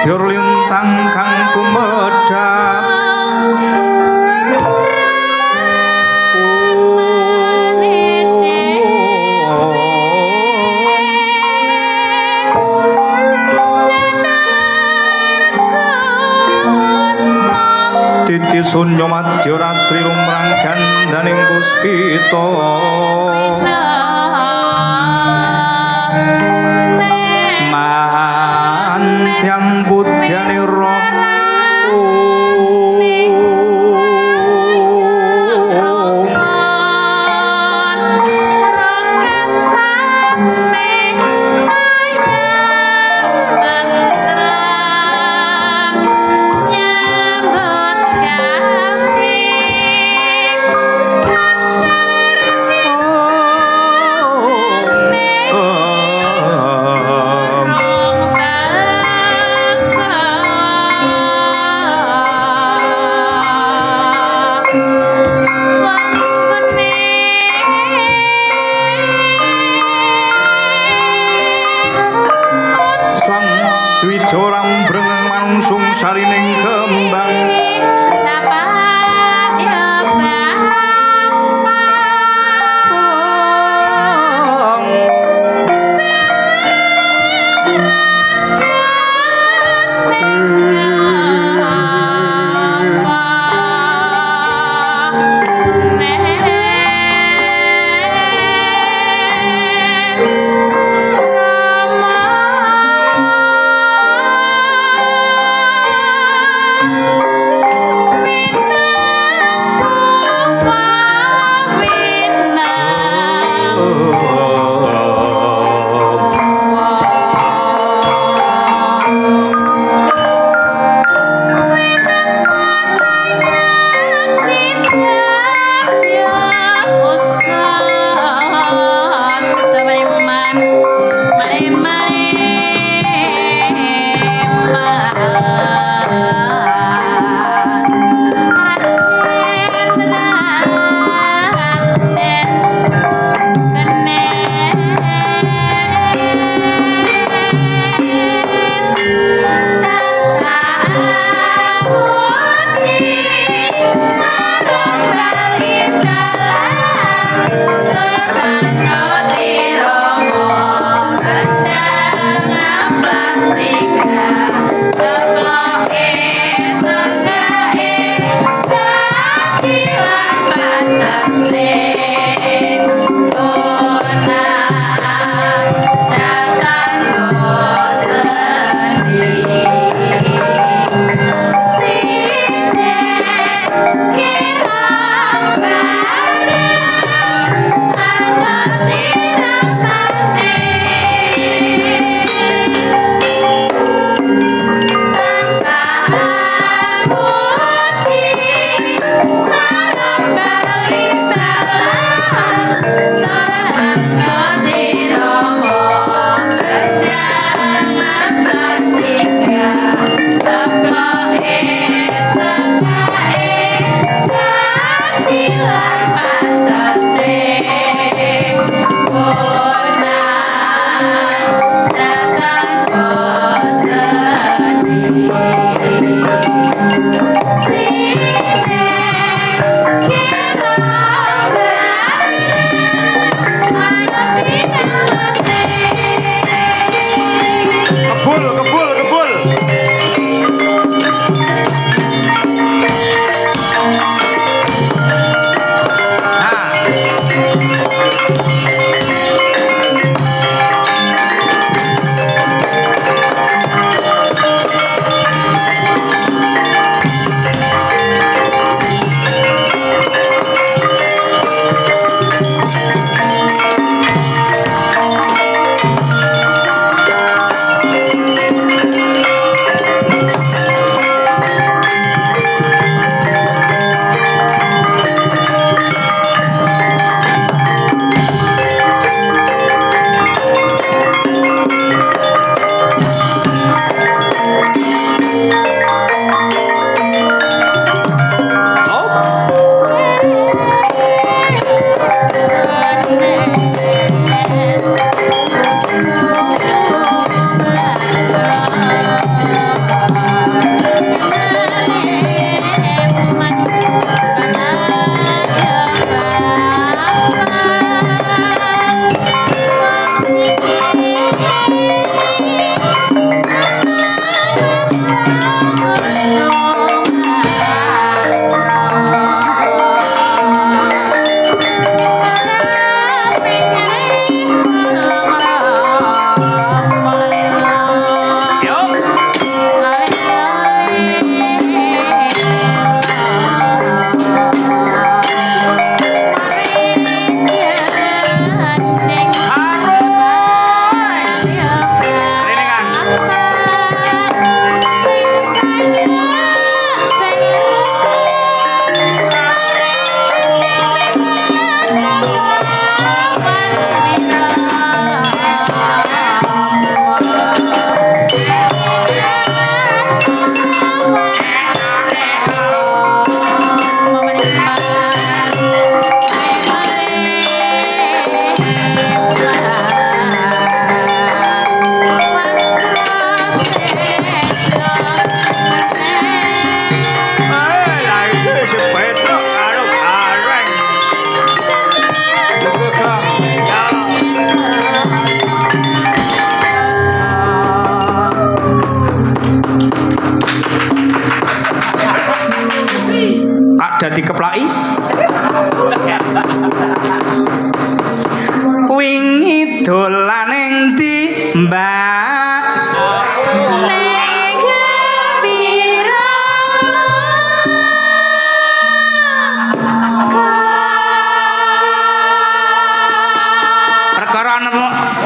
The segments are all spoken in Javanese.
Dur lintang kang kumedhap Titi sunyo madya ratri lumrang gandaning puspita mantyang budyane roh Dwijoram brengeng manungsung sarining kembang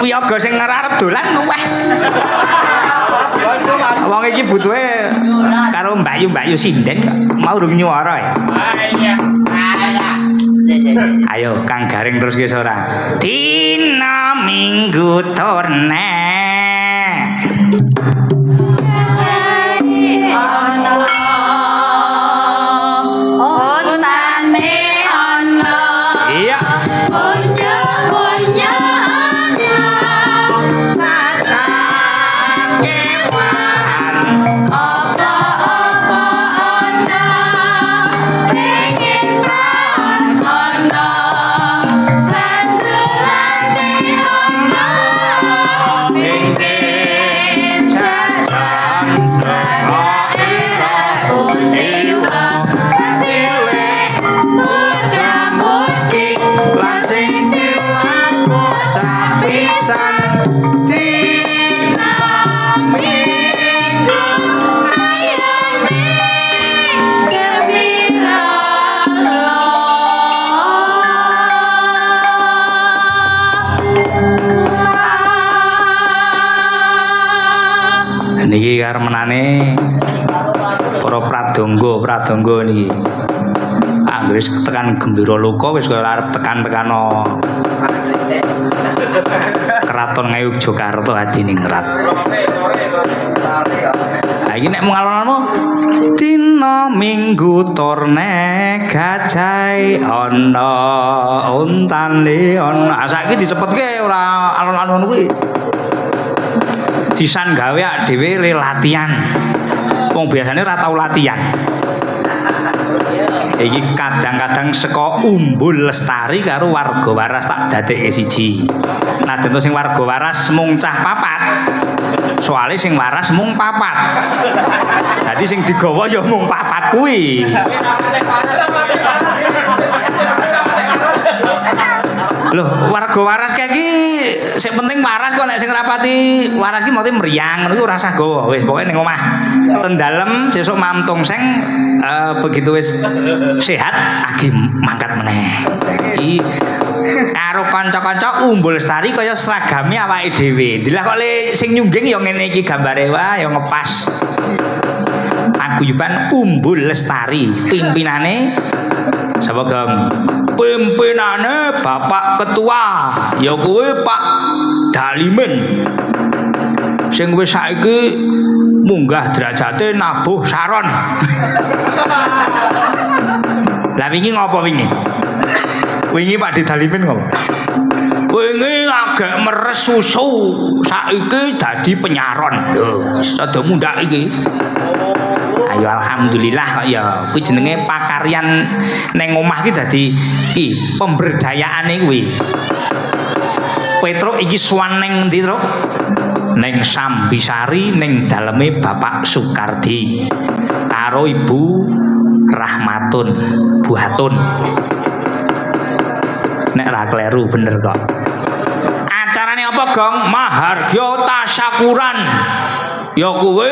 wiyaga sing arep dolan wah. Wong iki butuhe karo mbayu-mbayu sinden kok mau urung nyuara ya. Ayo Kang Garing terus ki ora. Dina Minggu turne. Niki karmenane para pradonga niki. Anggere tekan Gembira Loka wis kaya arep tekan-tekano Keraton Ngayuk Yogyakarta Adiningrat. Ha iki nek mengalonmu dina Minggu turne gajai ana untane ana. Saiki dicepetke ora alon-alon kuwi. Sisan gawe ak dhewe latihan. Wong biasane ora tau latihan. Iki kadang-kadang saka Umbul Lestari karo warga waras tak dadekke siji. Nah, tentu sing warga waras mung cah papat. Soale sing waras mung papat. Dadi sing digawa ya mung papat kuwi. Loh, warga waras kayak iki sing penting waras kok nek sing rapati waras iki mesti mriyang ngono iku ora usah gawa. Wis pokoke ning omah. Ten dalem sesuk mamtung sing begitu wis sehat agi mangkat meneh. Iki karo kanca-kanca Umbul Lestari kaya seragame awake dhewe. Dilah kok le sing nyungging ya ngene iki gambare wae ya ngepas. Paguyuban Umbul Lestari pimpinane sapa Gang? Pimpinane Bapak Ketua ya kuwi Pak Dalimin sing wis saiki munggah derajate nabuh saron. Lah wingi ngopo wingi? Wingi Pak Dalimin ngopo? Wingi agak meres susu saiki dadi penyaron. Lho, sada mundak iki. Ayo alhamdulillah kok ya kuwi jenenge pakaryan ning omah ki dadi iki pemberdayaane kuwi. Petruk iki suwan ning ndi, Truk? Ning Sambisari ning daleme Bapak Sukardi karo Ibu Rahmatun Buhatun. Nek ra kleru bener kok. Acarane apa, Gong? Mahargya tasyakuran. Ya kuwi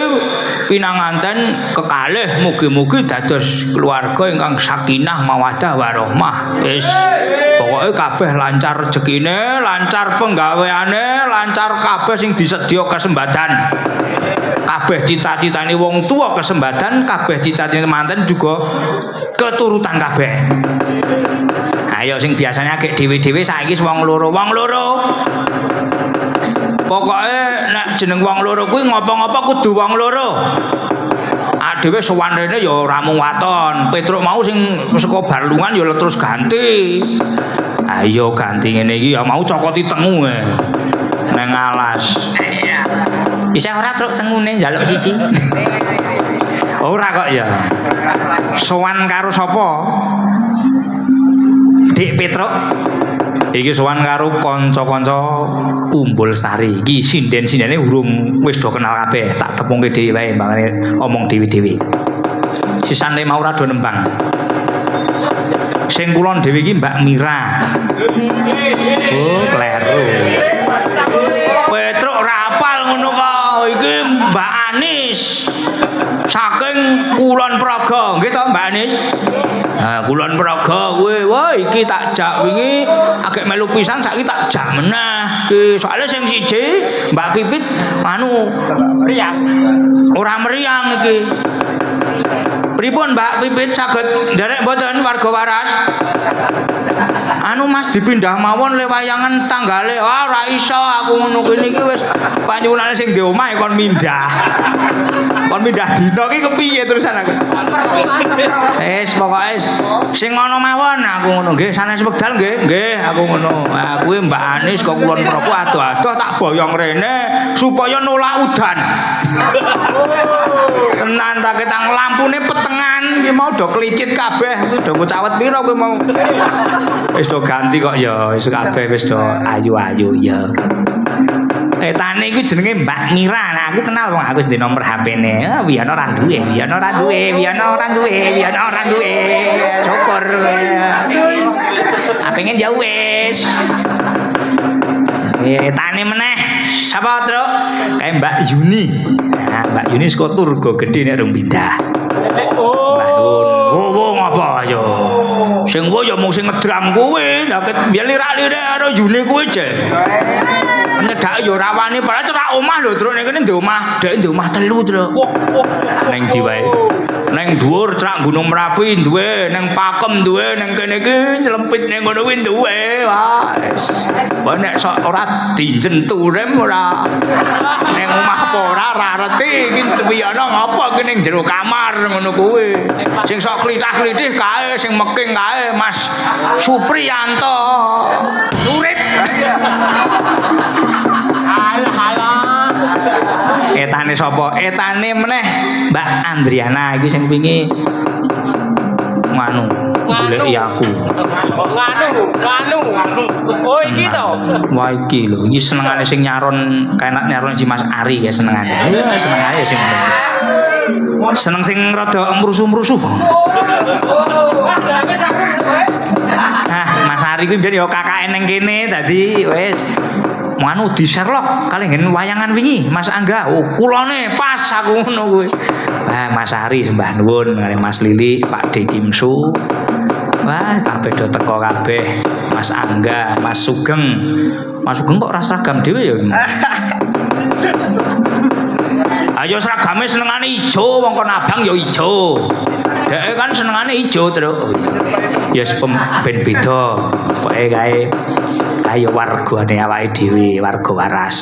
pinanganten kekalih mugi-mugi dados keluarga ingkang sakinah mawaddah warahmah. Wis pokoke kabeh lancar rezekine, lancar penggaweane, lancar kabeh sing disedia kesembadan. Kabeh cita-citane wong tua kesembadan, kabeh cita-citane manten juga keturutan kabeh. Ayo sing biasanya gek dhewe-dhewe saiki wong loro. Pokoke nek jeneng wong loro kuwi ngopo-ngopo kudu wong loro. Dhewe sowan rene ya ora mung waton. Petruk mau sing saka Barlungan ya terus ganti. Ayo ganti ngene iki ya mau cokoti tengu nang alas. Bisa ora truk tengune njaluk siji. Ora kok ya. Sowan karo sapa? Dik Petruk. Iki sowan karo kanca-kanca Umbul Lestari. Iki sinden-sindene urung wis do kenal kabeh. Tak tepungke dhewe wae mbangane omong dhewe-dhewe. Sisane mau ora do nembang. Sing kulon dhewe iki Mbak Mira. Oh, kleru. Petruk ora apal ngono kok. Iki Mbak Anis. Saking Kulon Praga, nggih to Mbak Anis? Nah, Kulon Progo kuwi, wah iki tak jak wingi agek melu pisan saiki tak jak meneh. Ki soalnya sing siji Mbak Pipit anu meriang. Ora meriang iki. Pripun Mbak Pipit saged nderek mboten warga waras? Anu Mas dipindah mawon le wayangan tanggale. Wah ora iso aku ngono kene iki wis panyuwunane sing di omah kon mindah. Kon mindah dina iki kepiye terusan aku? Pokoke sing ngono mawon aku ngono nggih sanes wekdal nggih. Nggih aku ngono. Ah kuwi Mbak Anis kok Kulon Progo adoh-adoh tak boyong rene supaya nolak udan. Tenan ra ketang lampune petengan iki mau do klicit kabeh, do cawet pira kowe mau. Wis do ganti kok ya, wis kabeh wis do ayu-ayu ya. Tane iku jenenge Mbak Mira. Nah, aku kenal wong aku di nomor HP-ne. Ah, Wiyana ora duwe, Wiyana ora duwe, Wiyana ora duwe, Wiyana ora duwe. Syukur. Pengen ya wis. Tane meneh. Sapa, Truk? Kayak Mbak Yuni. Nah, Mbak Yuni saka Turgo Gedhe nek rung pindah. Oh, ngapa yo? Sing wo ya mung sing ngedram kuwi, lha biyen lirak-lirik karo Yuni kuwi jek. Nyedak yo ora wani, padahal cerak omah lho, Truk nek kene ndek omah, ndek ndek omah telu, Truk. Ning ndi wae. Ning dhuwur cerak Gunung Merapi duwe, ning Pakem duwe, ning kene iki nyelempit ning ngono kuwi duwe. Wah, wis. Nek sok ora dinjentu rem ora. Ning omah apa ora reti iki Wiyana ngapa iki ning jero kamar ngono kuwi. Sing sok klitah-klitih kae, sing meking kae Mas Supriyanto. Urip. Etane sapa? Etane meneh Mbak Andriana iki sing wingi nganu goleki aku. Nganu. Oh iki to. Wah iki lho, iki senengane sing nyaron kaenak nyaron si Mas Ari ya senengane. Iya senengane sing seneng sing rada mrusuh-mrusuh. Nah, Mas Ari kuwi biyen ya KKN ning kene dadi wis manu di Sherlock kali ngene wayangan wingi Mas Angga. Oh, kulone pas aku ngono kuwi. Nah, Mas Ari sembah nuwun kali Mas Lili, Pak De Kimsu. Wah, kabeh do teko kabeh. Mas Angga, Mas Sugeng. Mas Sugeng kok ora seragam dhewe ya. Ayo seragame senengane ijo, wong kon abang ya ijo. Dhek kan senengane ijo terus. Ya ben beda. Pokoke kae kaya wargane awake dhewe, warga waras.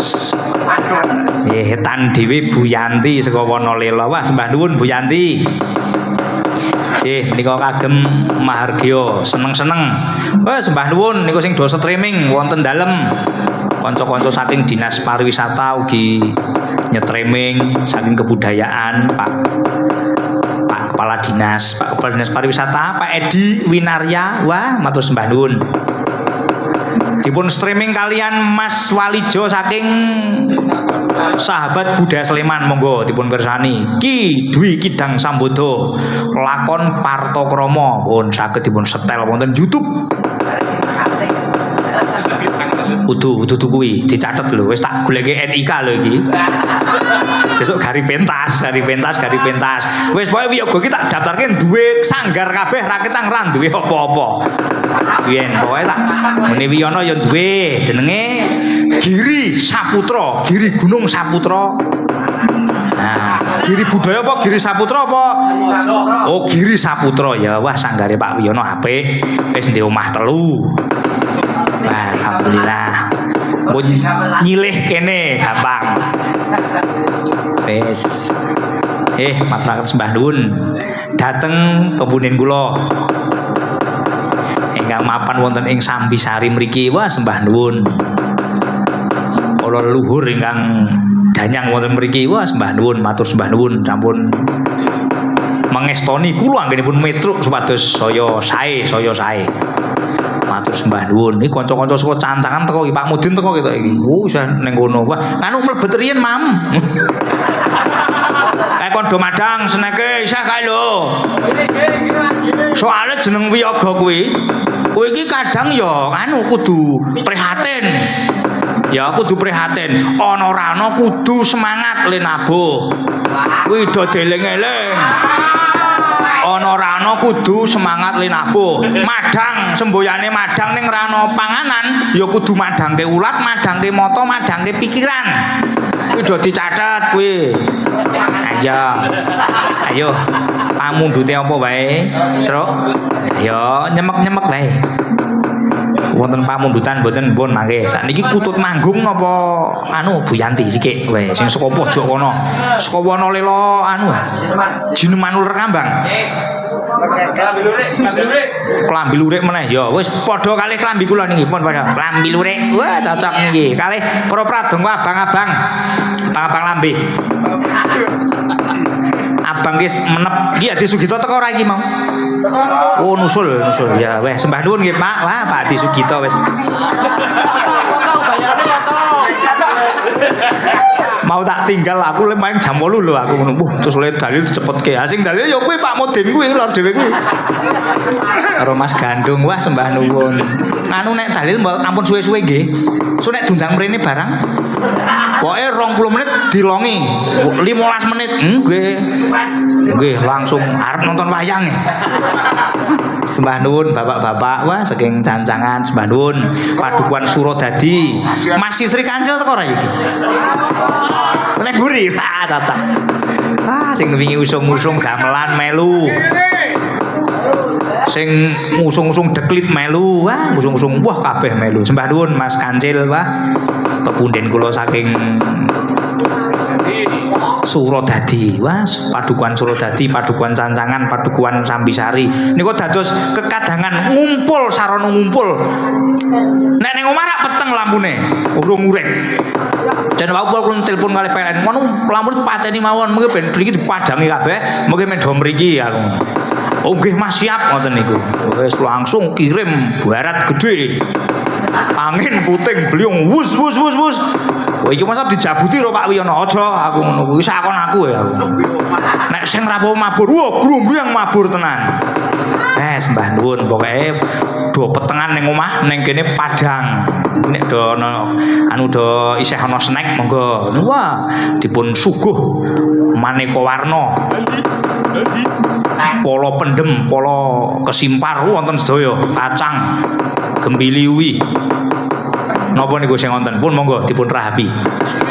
Tan dhewe Bu Yanti saka Wonolela. Wah, sembah nuwun Bu Yanti. Nika kagem Mahargya, seneng-seneng. Wah, sembah nuwun niku sing do streaming wonten dalem. Kanca-kanca saking Dinas Pariwisata ugi nyetreaming saking kebudayaan Pak Kepala Dinas Pariwisata Pak Edi Winarya. Wah, matur sembah nuwun. Dipun streaming kalian Mas Walijo saking Sahabat Budaya Sleman, monggo dipun kersani. Ki Dwi Kidang Sambodo lakon Partokrama pun saged dipun setel wonten YouTube. Udu kuwi dicatet lho, wis tak goleki NIK lho iki. Besok gari pentas. Wis pokoke wiyaga iki tak daftarke duwe sanggar kabeh raketang ra duwe apa-apa. Yen pokoke tak mene Wiyana ya duwe jenenge Giri Saputra, Giri Gunung Saputra. Nah, Giri Budaya apa Giri Saputra apa? Oh, Giri Saputra ya. Wah, sanggare Pak Wiyana apik. Wis ndek omah telu. Wah, alhamdulillah. Mun nyilih kene gampang. Wis. Maturaken sembah nuwun dhateng pepunen kula. Ingkang mapan wonten ing Sambisari mriki. Wah, sembah nuwun. Kula leluhur ingkang danyang wonten mriki. Wah, sembah nuwun, matur sembah nuwun sampun mangestoni kula anggenipun metruk supados saya sae. Matur sembah nuwun. Iki kanca-kanca saka Cancangan teko iki, Pak Mudin teko ketok iki. Wis ning kono. Wah, anu mlebet riyen, Mam. Kayak kondo madang seneke isih kae lho. Soale jeneng wiyaga kuwi iki kadang ya anu kudu prihatin. Ya kudu prihatin. Ana ora ana kudu semangat le nabuh. Kuwi do deleng-eleng. ana rano kudu semangat linabuh. Madang semboyane madang ning rano panganan ya kudu madangke ulat, madangke mata, madangke pikiran. Kuwi do dicatet kuwi. Ayo pamundhute apa wae, Truk? Ayo nyemek-nyemek wae. Wonten pamundutan mboten pun mangke. Sakniki kutut manggung napa anu Bu Yanti sithik wae sing saka pojok kono. Saka wana lela anu. Jineman uler kambang. Klambi lurik meneh ya wis padha kalih klambi kula niki pun padha klambi lurik. Wah cocok niki kalih para pradonga abang-abang. Abang-abang lambe. Abang wis menep iki Adi Sugito teko ora iki mau. Oh nusul ya weh sembah nuwun nggih Pak. Wah Pak Adi Sugito wis. Mau tak tinggal aku le main jam 8 lho aku ngono. Terus le dalil cepetke. Ha sing dalil ya kuwi Pak Mudin kuwi lor dhewe kuwi. Karo Mas Gandung wah sembah nuwun. Anu nek dalil ampun suwe-suwe nggih. So nek dundang mrene barang pokoke 20 menit dilongi. 15 menit nggih langsung arep nonton wayang. Sembah nuwun bapak-bapak wah saking cancangan sembah nuwun padukuan Surodadi. Masih Sri Kancil teko ora iki? Nek buri cocok. Sing wingi usung-usung gamelan melu. Sing ngusung-usung deklit melu. Ngusung-usung wah kabeh melu. Sembah nuwun Mas Kancil wah. Pepunden kula saking Surodadi, wah padukuan Surodadi, padukuan Cancangan, padukuan Sambisari. Niku dados kekadangan ngumpul sarana ngumpul. Nek ning omah rak peteng lampune, urung urip. Jan wau kula telepon kalih PLN, ngono lampu pateni mawon, mengke ben mriki dipadangi kabeh, mengke men do mriki aku. Oh nggih Mas siap ngoten niku. Wis langsung kirim barat gede. Angin puting beliung wus. Oh iki masa dijabuti lho Pak Wiyono aja aku ngono kuwi sakon aku ya. Nek sing rapo mabur, wah grumbrang mabur tenan. Sembah nuwun pokoke do petengan ning omah ning kene padang. Nek do anu do isih ana snack monggo. Wah dipun suguh maneka warna. Polo pendem, polo kesimpar wonten sedaya, kacang, gembiliwi. Napa niku sing wonten? Pun monggo dipun rahapi.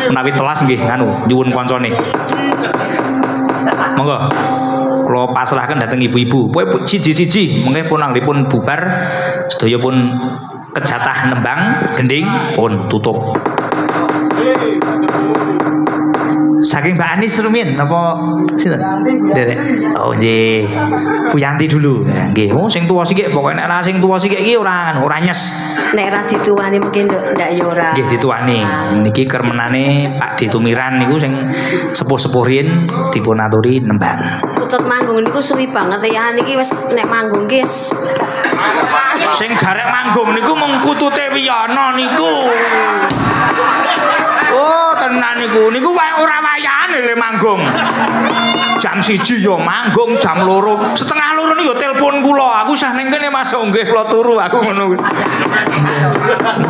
Menawi telas nggih nganu nyuwun kancane. Monggo. Kula pasrahaken dhateng ibu-ibu. Pokoke siji-siji mengke pun anglipun bubar sedaya pun kejatah nembang gending pun tutup. Saking Mbak Anis rumiyin napa sinten? Derek. Oh nggih. Bu Yanti dulu. Nggih. Oh sing tuwa sithik pokoke nek ra sing tuwa sithik iki ora nyes. Nek ra dituwani mungkin ndak ya ora. Nggih dituwani. Niki kermenane Pak Ditumiran niku sing sepuh-sepuh riyin dipun aturi nembang. Utut manggung niku suwi banget ya niki wis nek manggung ki sing garek manggung niku mung kutute Wiyono niku. Oh tenan niku wae ora wayane le manggung. Jam 1 ya manggung, jam 2, setengah 2 niku ya telepon kula. Aku sah ning kene Mas nggih kula turu aku ngono kuwi.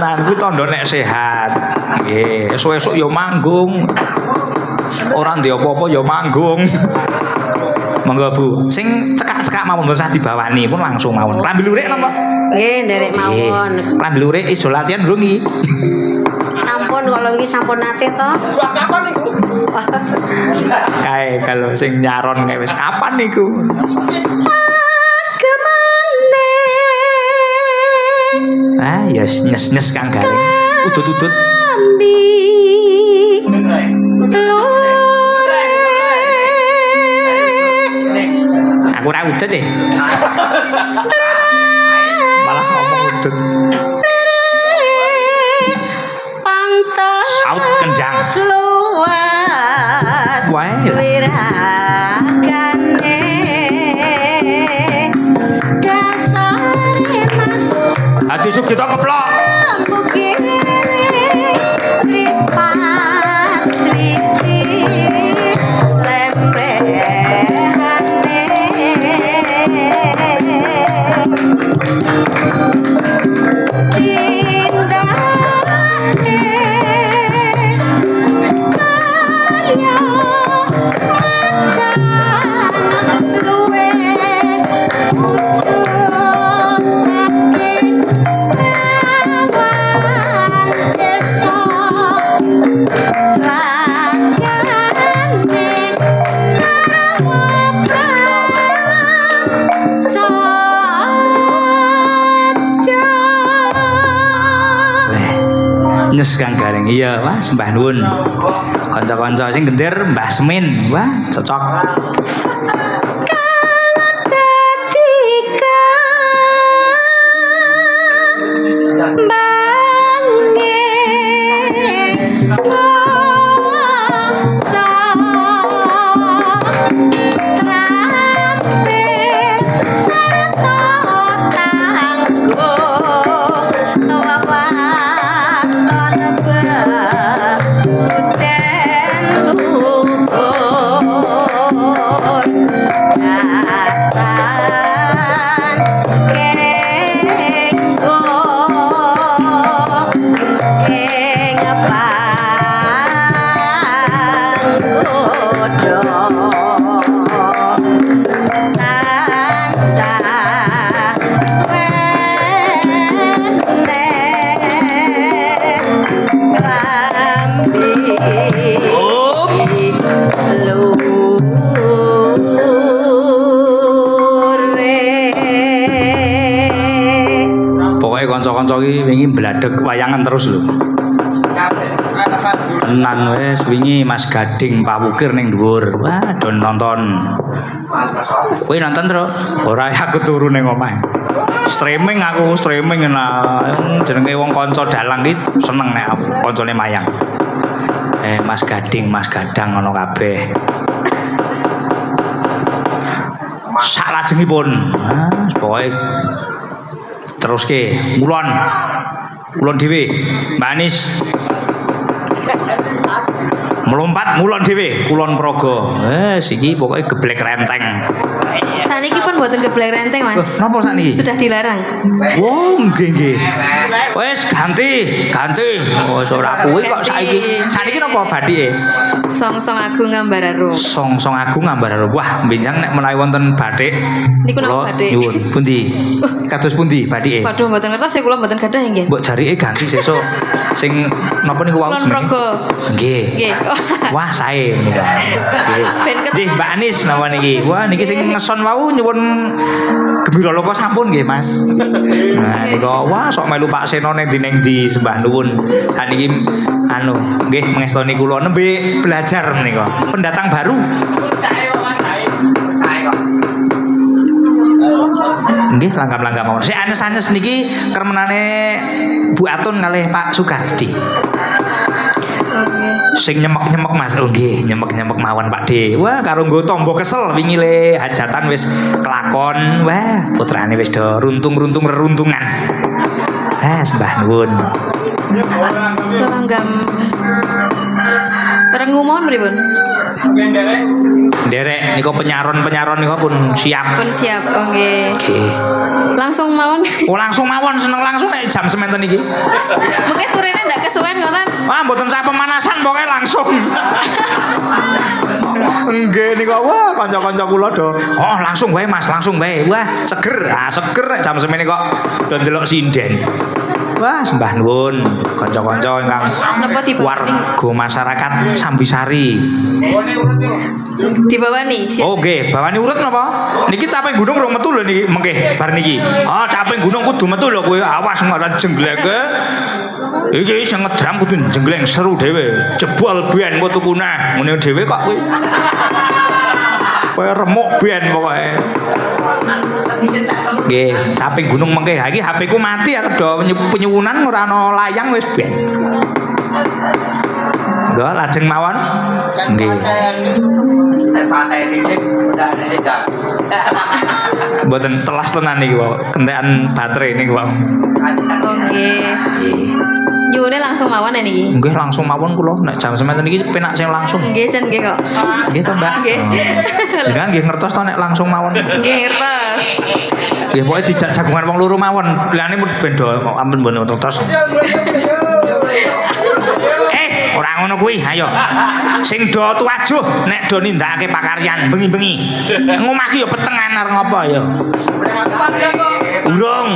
Nah kuwi tandha nek sehat. Nggih, esuk-esuk ya manggung. Ora ndek apa-apa ya manggung. Monggo Bu, sing cekak-cekak mawon usah dibawani pun langsung mawon. Klambi lurik napa? Nggih, nderek mawon. Klambi lurik iso latihan lho iki. Sampun kalau iki sampun nate to. Kapan niku? Kae kalau sing nyaron kae wis kapan niku? Kemane? Ya nyes-nyes Kang Garing. Udut-udut. Ambi. Aku ora udut e. Malah ngomong udut. Saut kenjang. Wae. Wirakane dasare masuk. Adi Sugito keplok. Sugeng. Iya, wah sembah nuwun. Kanca-kanca sing gendir Mbah Semin. Wah, cocok. Kanca-kanca iki wingi bladeg wayangan terus lho. Tenan wis wingi Mas Gading Pawukir ning dhuwur. Wah, don nonton. Kowe nonton, Tru? Ora aku turu ning omah. Streaming nah. Jenenge wong kanca dalang iki seneng nek kancane mayang. Mas Gading, Mas Gadang ngono kabeh. Sak lajengipun. Pokoke teruske ngulon dhewe Mbak Anis melompat ngulon dhewe kulon praga iki pokoke geblek renteng saniki pun mboten geblek renteng Mas napa saniki sudah dilarang nggih wis ganti wis ora kuwi kok saniki napa bathike Song-song Agung Ngambararum Song-song Agung Ngambararum wah benjang nek menawi wonten bathik niku napa bathik nyuwun pundi kados pundi bathike waduh mboten ngertos ya kula mboten gadah nggih mbok jarike ganti sesuk sing napa niku wau jenenge nggih wah sae nika nggih Mbak Anis napa niki wah niki sing ngeson wau nyuwun gembira loka sampun nggih Mas nah nika wah sok melu Pak Seno ning ndi sembah nuwun saniki nggih mengestoni kula nembe belajar menika pendatang baru nggih langgam-langgam mawon sik anes-anes niki kermenane Bu Atun kalih Pak Sukardi sing nyemek-nyemek Mas nggih nyemek-nyemek mawon Pak D wah karo nggo tombo kesel wingi le hajatan wis kelakon wah putrane wis do runtung-runtung reruntungan sembah nuwun langgam Rengu mohon pripun? Derek niku penyaron-penyaron niku pun siap. Pun siap, nggih. Nggih. Langsung mawon. Oh, langsung mawon seneng langsung nek jam sementen iki. Mungkin turine ndak kesuwen ngoten. Wah, mboten sak pemanasan pokoke langsung. Nggih niku wah kanca-kanca kula do. Oh, langsung wae Mas, langsung wae. Wah, seger. Ah, seger nek jam semene kok do ndelok sinden. Wah, sembah nuwun kanca-kanca ingkang warga masyarakat Sambisari. Dibawani. Oh, nggih, bawani urut napa? Niki caping gunung rong metu lho niki mengke bar niki. Oh, caping gunung kudu metu lho kowe. Awas ora jenggleke. Iki sing ngedram kudu jenggleng seru dhewe. Jebol ben kok tuku nah, ngene dhewe kok kowe. Kowe remuk ben pokoke. Nggih, caping gunung mengke. Ha iki HP ku mati arep do penyuwunan ora ana layang wis ben. Nggih, lajeng mawon. Nggih. Mboten telas tenan niki wae, kentekan baterai niki wae. Oke. Nyuwune langsung mawon niki. Nggih, langsung mawon kula nek jam sementen niki penak sing langsung. Nggih, jan nggih kok. Nggih to, Mbak. Nggih. Jenengan nggih ngertos to nek langsung mawon. Nggih, ngertos. Nggih, pokoke dijak jagungan wong loro mawon. Liyane ben do ampun mboten ngertos. Ora ngono kuwi, ayo. Sing do tuwajuh nek do nindakake pakaryan bengi-bengi. Ngomah ki ya petengan arep ngopo ya. Urung.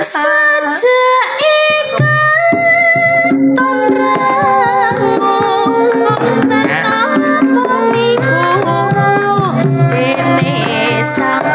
Saja ikan tonramu tenapa niku dene sam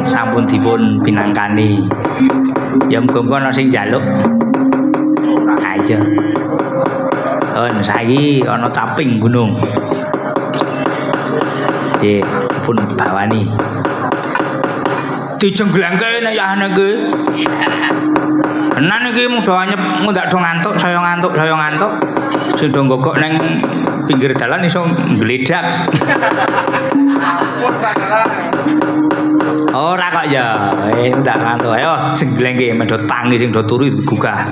sampun dipun pinangkani. Ya muga-muga ana sing njaluk. Aja. Saiki ana caping gunung. Nggih, dipun bawani. Dijengglengke nek ya niki. Tenan iki mung do anyep ngundak do ngantuk, saya ngantuk. Sing do gogok ning pinggir dalan iso ngledak. Ora kok ya, ndak ngantuk. Ayo jengglengke medho tangi sing do turu gugah.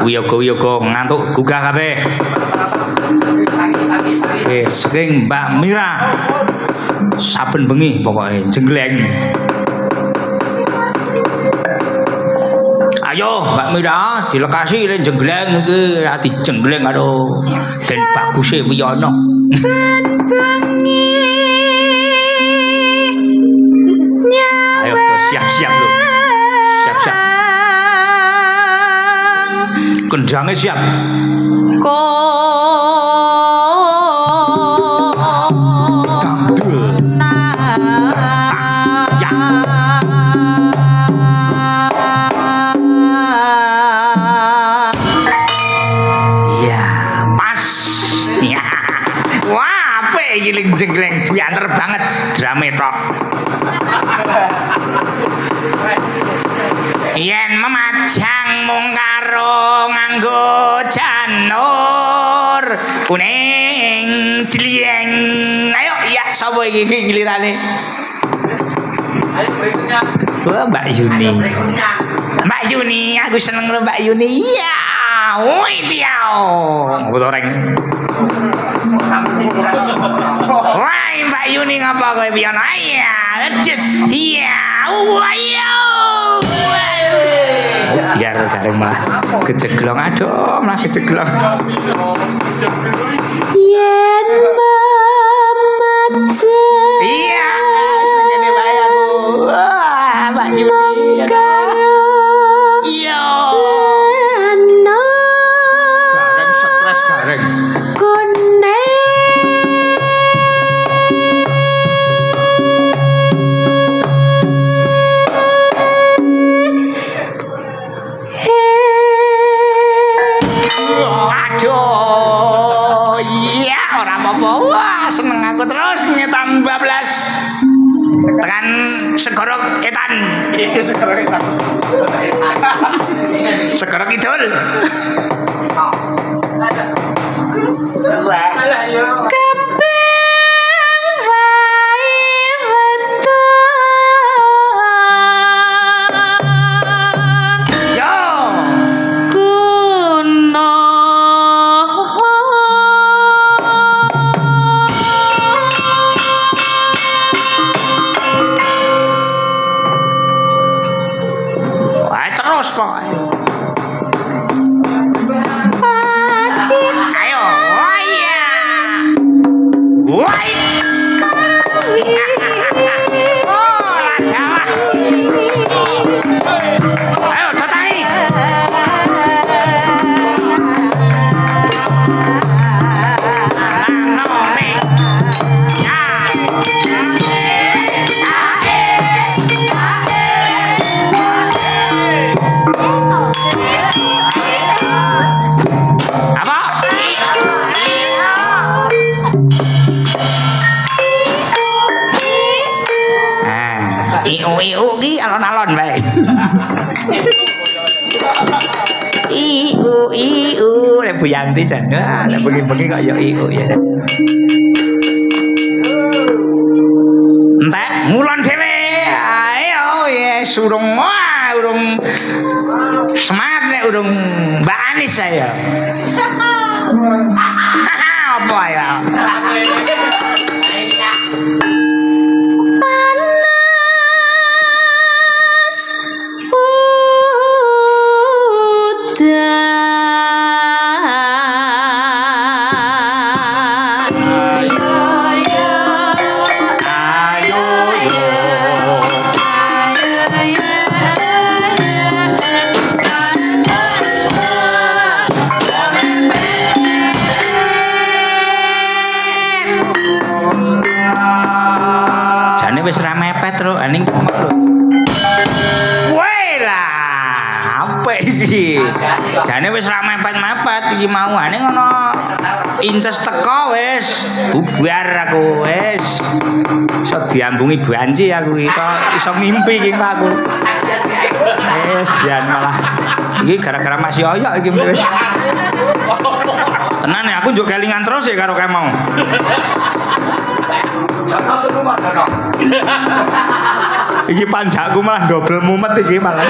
Wiyaga-wiyaga ngantuk gugah kabeh. Saking Mbak Mira. Saben bengi pokoke jenggleng. Ayo Mbak Mira dilekasi len jenggleng iki ati jenggleng karo Den Baguse Wiyono. Ayo siap-siap lho. Siap-siap. Kendangnya siap. Jenggleng bianter banget drame tok. Yen memajang mung karo nganggo janur kuning jlieng. Ayo ya sapa iki gilirane? Ayo berikutnya. Wah Mbak Yuni. Mbak Yuni, aku seneng lho Mbak Yuni. Iya. Woi tiao. Goreng. Wah, Mbak Yuni ngapa kowe pian? Iya, just iya. Ayo. Biar gareng malah kejeglong aduh, malah kejeglong. Yen mamat. Iya, ngene wae aku. Wah, Mbak Yuni. Iya. Gareng stres gareng. Seneng aku terus nyetan 12 tekan segoro etan. Segoro kidul. Ayo, oh iya. Woi. Ayo datangi. Iu ki alon-alon bae. Iu lek Bu Yanti jan. Lek bengi-bengi kok ya iu ya. Entek ngulon dhewe. Ayo yes urung semangat nek urung Mbak Anis saya. Apa ya? kowe iki. Jane wis ra mepet-mepet iki mau ane ngono. Inces teko wis bubar aku wis. Iso diambungi banci aku iso ngimpi iki aku. Wis jan malah. Iki gara-gara masih oyok iki wis. Tenan ya aku njuk kelingan terus ya karo kae mau. Iki panjakku malah double mumet iki malah.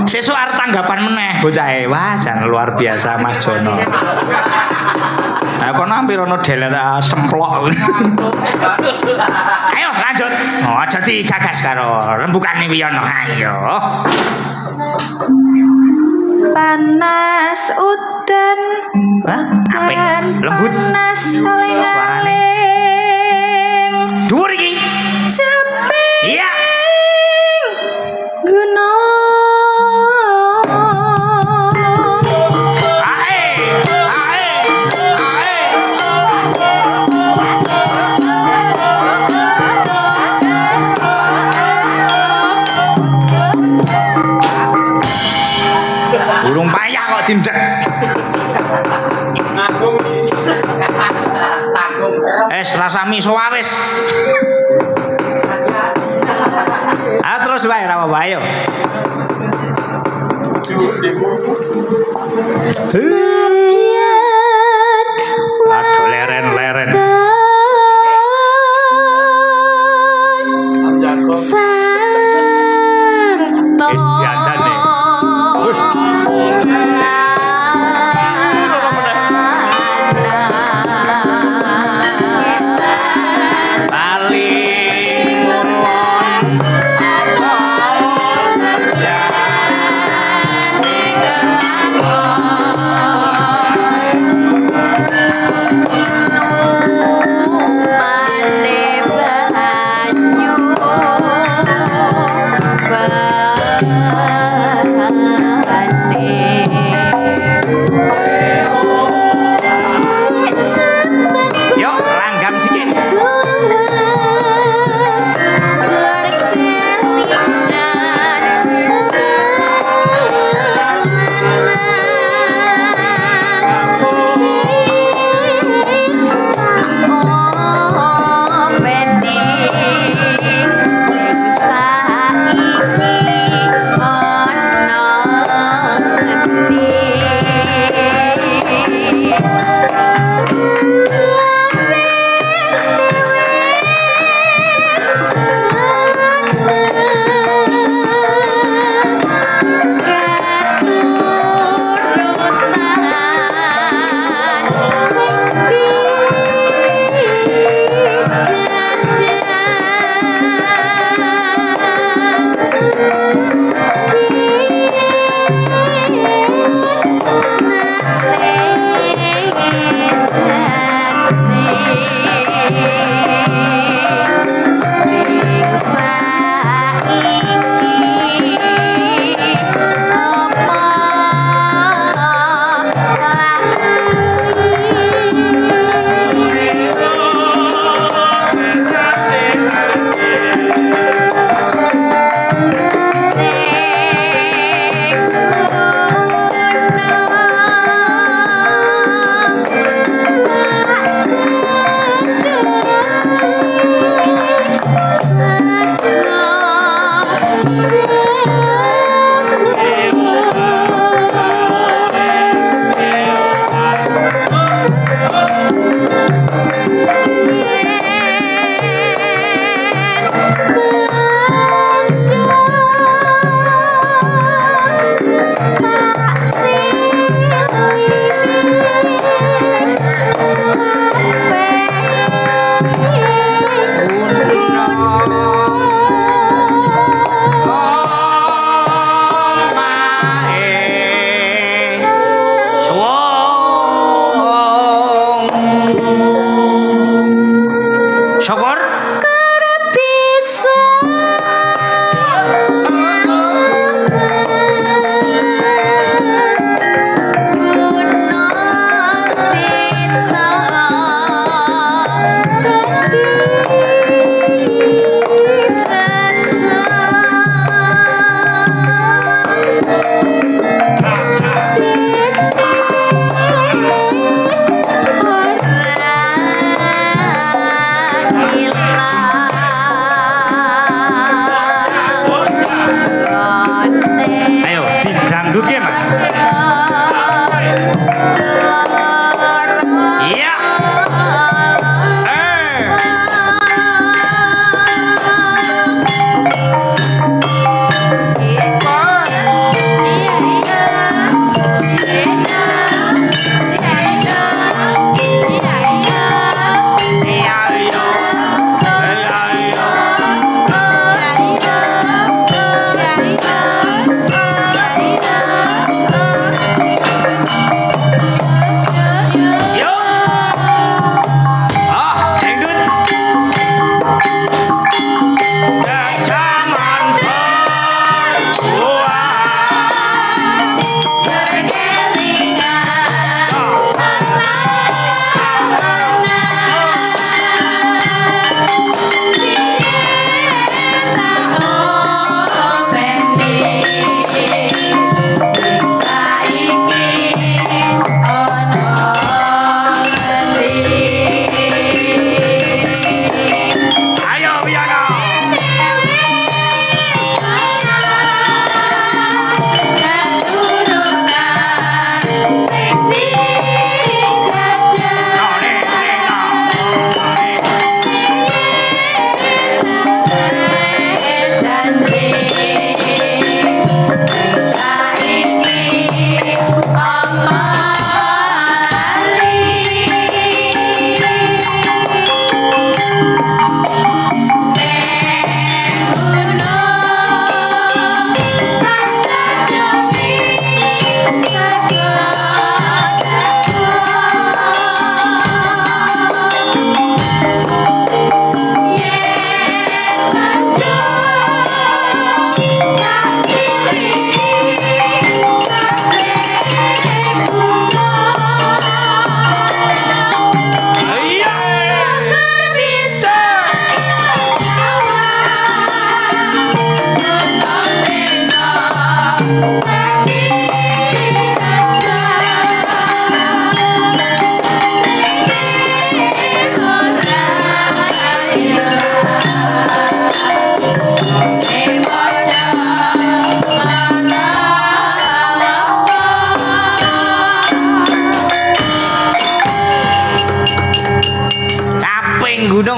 Sesuk arep tanggapan meneh bocahe. Wah, jan luar biasa Mas Jono. Lah kono hampir ono delet semplok. Ayo lanjut. Oh, aja digagas karo rembukane Wiyono. Ayo. Panas udan. Hah? Apik. Lembut. Panas suarane. Dhuwur iki. Capek. Iya. Gunung. Ae. Burung payah kok dindek. Rasa miso wis. Terus wae ra apa ayo. Aduh leren-leren. Wis diandane. Oh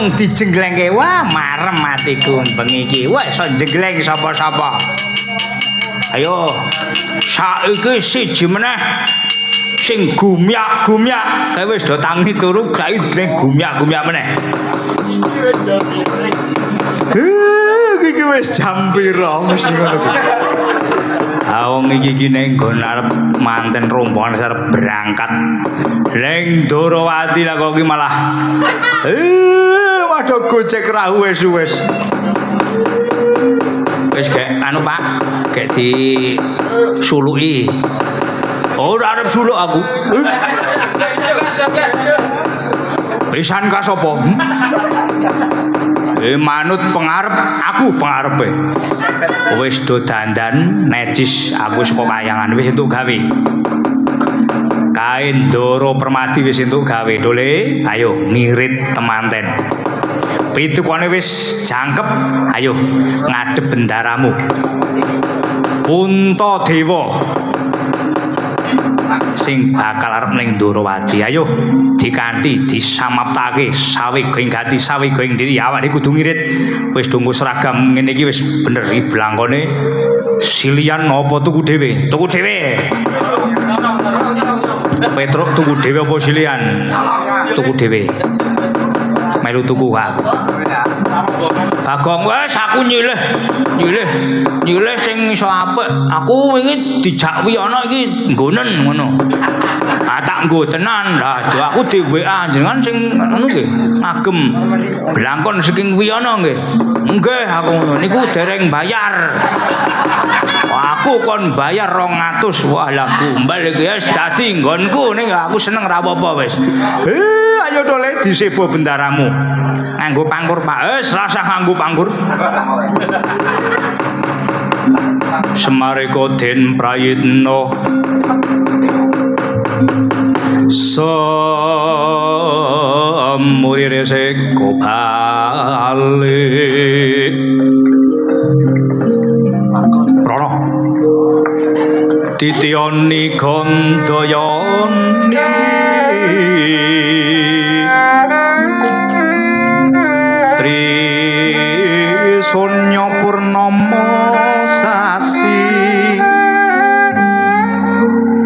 langsung dijenglengke. Wah, marem atiku bengi iki. Wah, iso jengleng sapa-sapa. Ayo. Saiki siji meneh sing gumyak-gumyak. Kae wis do tangi turu, saiki digleng gumyak-gumyak meneh. Iki wis jam pira mesti ngono kuwi. Wong iki ning nggon arep manten rombongan arep berangkat. Leng Dorawati lah kok iki malah. Waduh gojek rahu wis. Wis gek anu Pak, gek disuluki. Ora arep suluk aku. Pisan ka sapa? Manut pengarep aku pengarepe. Wis do dandan necis aku saka kayangan wis entuk gawe. Kain Doro Permadi wis entuk gawe. Dole, ayo ngirit temanten. Pitukane wis jangkep, ayo ngadep bendaramu. Unta Dewa sing bakal arep ning Dorawati. Ayo dikanthi disamaptake sawi going gati sawi going diri awake kudu ngirit. Wis tunggu seragam ngene iki wis bener iki blangkone silian apa tuku dhewe? Tuku dhewe. Petruk tuku dhewe apa silian? Tuku dhewe. Melu tuku aku. Bagong wis aku nyilih sing iso apik. Aku wingi dijak Wiyana iki nggonen ngono. Ah tak nggo tenan. Lah aku di WA jenengan sing anu nggih ngagem blangkon saking Wiyana nggih. Nggih aku ngono niku dereng bayar. Aku kon bayar 200. Wah lah kumbal iki wis dadi nggonku ning aku seneng ra apa-apa wis. Ayo dole disebo bendaramu. Nganggo pangkur Pak. Rasah nganggo pangkur. Semareka Den Prayitna samurire seka bali. Rono Titioni Gandayani Trisanya Purnama sasi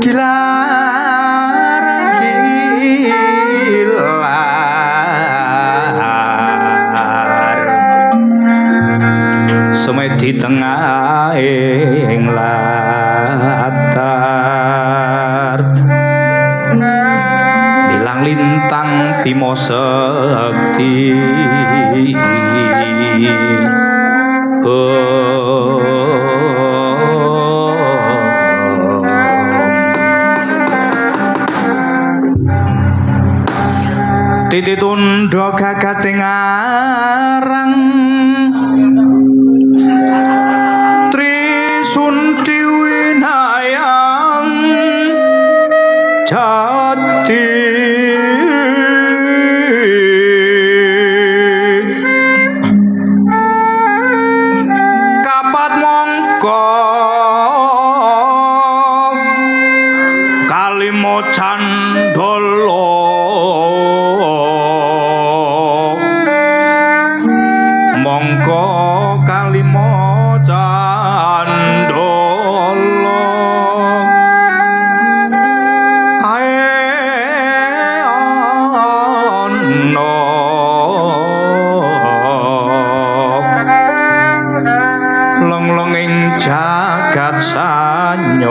gilar sumedi tengahing latar bilang lintang Bima Sekti. Titi tundha gagating arang Trisunti winayang jati kapat mongko kalimo candala mongko kalimo candala ae ana long-long ing jagat sanyata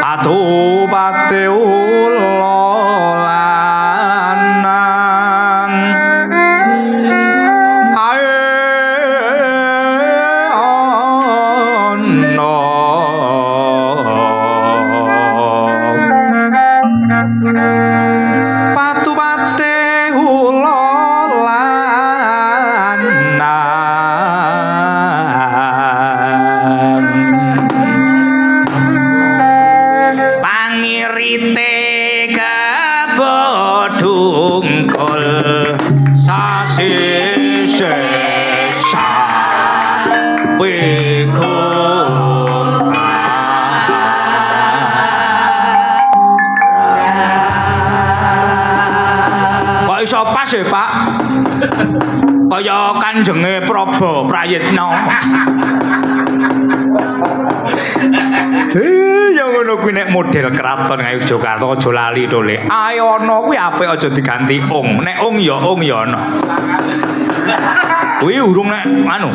patupate ula lanang ae ana patupate ula lanang pangirite kabodungkul sasi sesa piku Kaya kanjenge Praba Prayitna. Ya ngono kuwi nek model kraton Ngayogyakarta aja lali to, Le. Ayo ana kuwi apik aja diganti ung. Nek ung ya ana. Kuwi urung nek anu.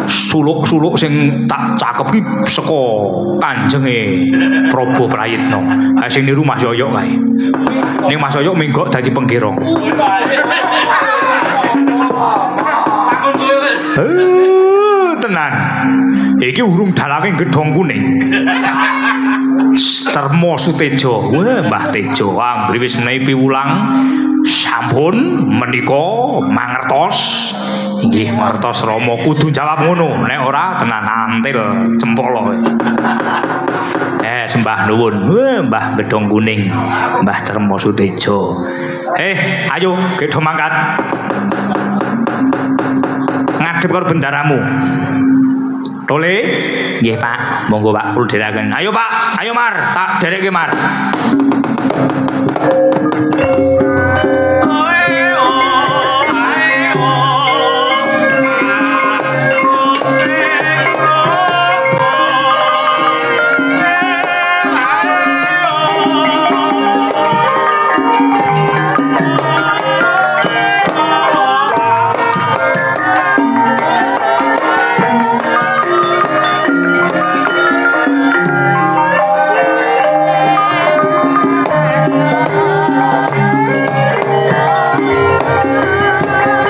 Suluk-suluk sing tak cakep ki saka kanjenge Praba Prayitna. Ha sing niru Mas Yoyok kae. Ning Mas Yoyok menggok dadi penggerong. Tenan. Iki urung dalange gedhong kuning. Termo Sutejo. Wah, Mbah Tejo anggere wis menehi piwulang sampun menika mangertos. Inggih mangertos Rama kudu jawab ngono. Nek ora tenan antil cempolo. Sembah nuwun. Wah, Mbah Gedhong Kuning. Mbah Termo Sutejo. Ayo gedho mangkat. Ngadhep karo bendaramu. Tole? Nggih, Pak. Monggo, Pak, kula dherekaken. Ayo, Pak. Ayo, Mar. Tak dherekke, Mar.